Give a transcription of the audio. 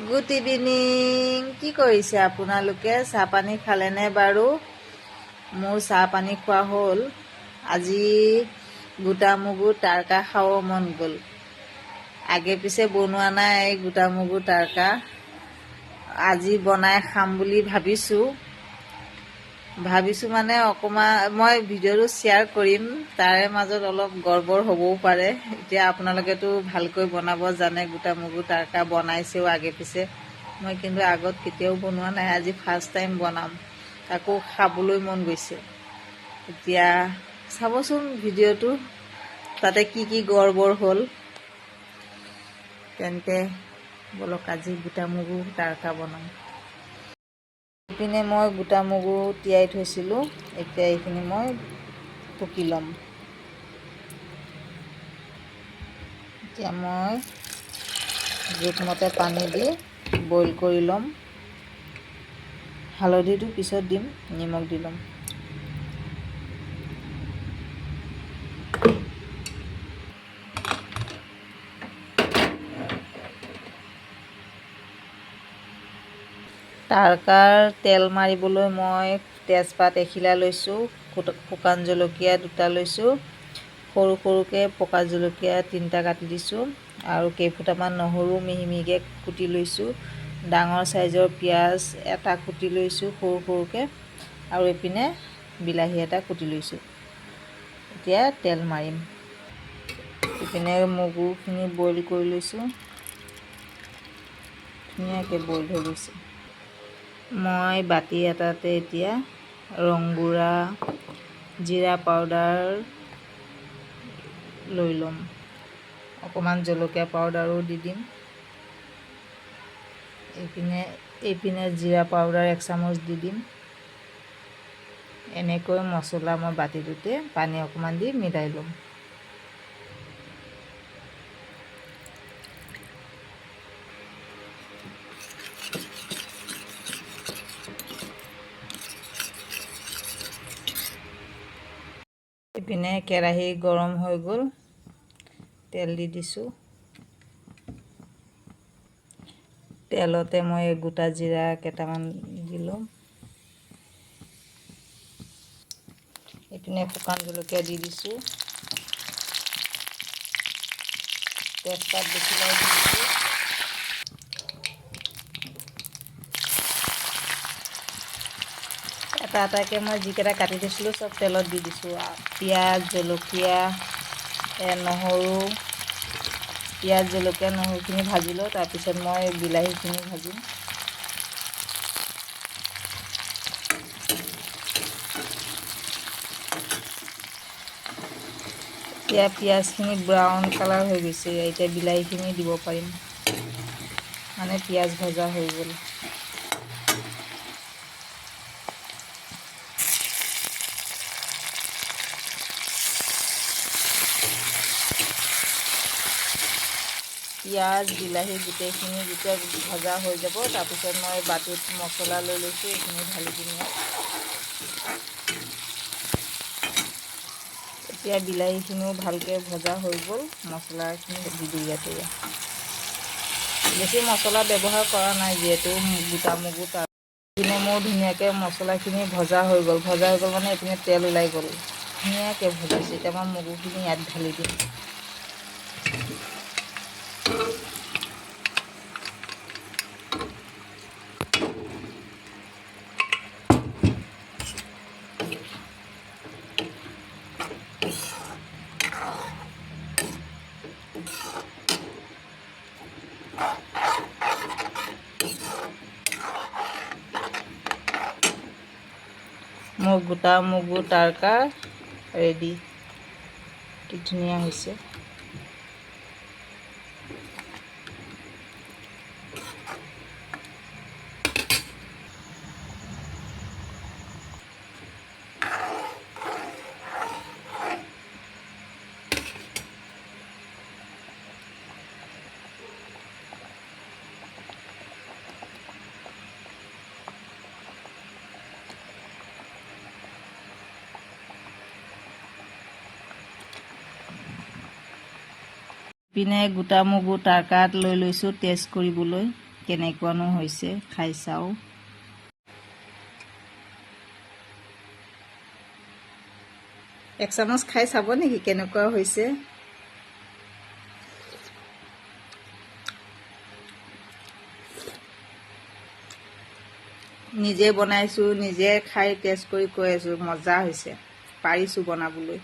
Good evening. কি কৰিছে আপোনালোকে? চাহ পানী খালেনে বাৰু? মোৰ চাহ পানী খোৱা হ'ল। আজি গোটা মগু তাৰকা খাব মন গ'ল। আগে পিছে বনোৱা নাই গোটা মগু তাৰকা। আজি বনাই খাম বুলি ভাবিছোঁ মানে অকণমান মই ভিডিঅ'টো শ্বেয়াৰ কৰিম, তাৰে মাজত অলপ গড়বড় হ'বও পাৰে। এতিয়া আপোনালোকেতো ভালকৈ বনাব জানে, গোটা মগু তাৰকা বনাইছেও আগে পিছে। মই কিন্তু আগত কেতিয়াও বনোৱা নাই, আজি ফাৰ্ষ্ট টাইম বনাম। আকৌ খাবলৈ মন গৈছে। এতিয়া চাবচোন ভিডিঅ'টো, তাতে কি কি গড়বড় হ'ল। তেন্তে বলক আজি গোটা মগু তাৰকা বনাম। ইপিনে মই গোটা মগু তিয়াই থৈছিলোঁ, এতিয়া এইখিনি মই টুকি ল'ম। এতিয়া মই জোখমতে পানী দি বইল কৰি ল'ম। হালধিটো পিছত দিম, নিমখ দি ল'ম। তাৰকাৰ তেল মাৰিবলৈ মই তেজপাত এখিলা লৈছোঁ, শুকান জলকীয়া 2টা লৈছোঁ, সৰু সৰুকৈ পকা জলকীয়া 3টা কাটি দিছোঁ, আৰু কেইফুটামান নহৰু মিহি মিহিকৈ কুটি লৈছোঁ। ডাঙৰ চাইজৰ পিঁয়াজ 1টা কুটি লৈছোঁ সৰু সৰুকৈ, আৰু এইপিনে বিলাহী 1টা কুটি লৈছোঁ। এতিয়া তেল মাৰিম। ইপিনে মগুখিনি বইল কৰি লৈছোঁ, ধুনীয়াকৈ বইল হৈ গৈছে। মই বাতি এটাতে এতিয়া ৰংগুড়া, জিৰা পাউডাৰ লৈ ল'ম। অকণমান জলকীয়া পাউডাৰো দি দিম। এইপিনে জিৰা পাউডাৰ 1 চামুচ দি দিম। এনেকৈ মছলা মই বাতিটোতে পানী অকণমান দি মিলাই ল'ম। ইপিনে কেৰাহী গৰম হৈ গ'ল, তেল দি দিছোঁ। তেলতে মই গোটা জিৰা কেইটামান দি ল'ম। ইপিনে শুকান জলকীয়া দি দিছোঁ, তেজপাত বেছিকৈ দি দিছোঁ। এটা এটাকৈ মই যিকেইটা কাটি দিছিলোঁ চব তেলত দি দিছোঁ। পিঁয়াজ, জলকীয়া, নহৰু, পিঁয়াজ জলকীয়া নহৰুখিনি ভাজি লওঁ, তাৰপিছত মই বিলাহীখিনি ভাজিম। এতিয়া পিঁয়াজখিনি ব্ৰাউন কালাৰ হৈ গৈছে, এতিয়া বিলাহীখিনি দিব পাৰিম, মানে পিঁয়াজ ভজা হৈ গ'ল। পিঁয়াজ বিলাহী গোটেইখিনি যেতিয়া ভজা হৈ যাব, তাৰপিছত মই বাতিত মছলা লৈ লৈছোঁ, এইখিনি ঢালি দিম ইয়াত। এতিয়া বিলাহীখিনিও ভালকৈ ভজা হৈ গ'ল, মছলাখিনি দি দিওঁ ইয়াতে। বেছি মছলা ব্যৱহাৰ কৰা নাই, যিহেতু গোটা মগু তাৰ। এইপিনে মোৰ ধুনীয়াকৈ মছলাখিনি ভজা হৈ গ'ল মানে এইপিনে তেল ওলাই গ'ল, ধুনীয়াকৈ ভজাইছোঁ। এতিয়া মই মগুখিনি ইয়াত ঢালি দিম। মোৰ গোটা মগু তাৰকা ৰেডি। কি ধুনীয়া হৈছে। পিনে গোটা মগু তাৰকাত লৈ লৈছোঁ টেষ্ট কৰিবলৈ। কেনেকুৱানো হৈছে খাই চাওঁ। এক চামুচ খাই চাব নেকি কেনেকুৱা হৈছে? নিজে বনাইছোঁ, নিজে খাই টেষ্ট কৰি কৈ আছোঁ, মজা হৈছে, পাৰিছোঁ বনাবলৈ।